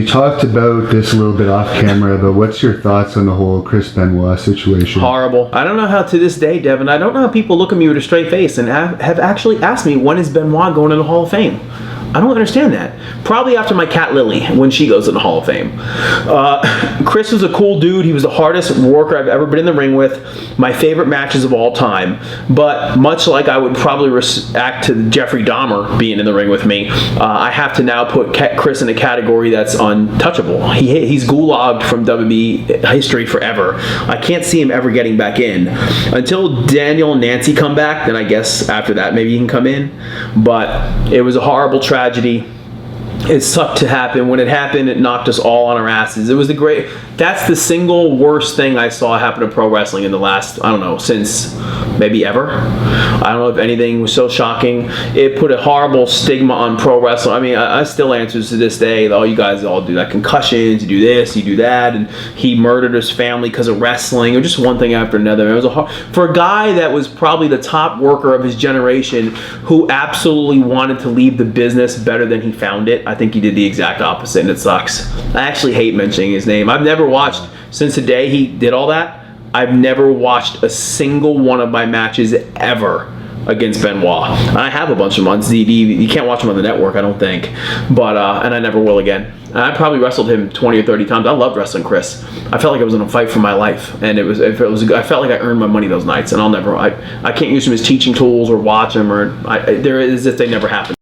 You talked about this a little bit off camera, but what's your thoughts on the whole Chris Benoit situation? Horrible. I don't know how to this day, Devin, I don't know how people look at me with a straight face and have actually asked me, when is Benoit going to the Hall of Fame? I don't understand that. Probably after my cat Lily, when she goes in the Hall of Fame. Chris was a cool dude. He was the hardest worker I've ever been in the ring with. My favorite matches of all time. But much like I would probably react to Jeffrey Dahmer being in the ring with me, I have to now put Chris in a category that's untouchable. He's gulagged from WWE history forever. I can't see him ever getting back in. Until Daniel and Nancy come back, then I guess after that maybe he can come in. But it was a horrible tragedy. It sucked to happen. When it happened, it knocked us all on our asses. It was that's the single worst thing I saw happen to pro wrestling in the last, I don't know, since maybe ever. I don't know if anything was so shocking. It put a horrible stigma on pro wrestling. I mean, I still answer to this day, oh, you guys all do that, concussions, you do this, you do that, and he murdered his family because of wrestling, or just one thing after another. It was for a guy that was probably the top worker of his generation, who absolutely wanted to leave the business better than he found it. I think he did the exact opposite, and it sucks. I actually hate mentioning his name. I've never watched, since the day he did all that, I've never watched a single one of my matches ever against Benoit. I have a bunch of them on ZD. You can't watch them on the network, I don't think. But, and I never will again. And I probably wrestled him 20 or 30 times. I loved wrestling Chris. I felt like I was in a fight for my life. And I felt like I earned my money those nights. And I can't use him as teaching tools or watch him, or there is if they never happened.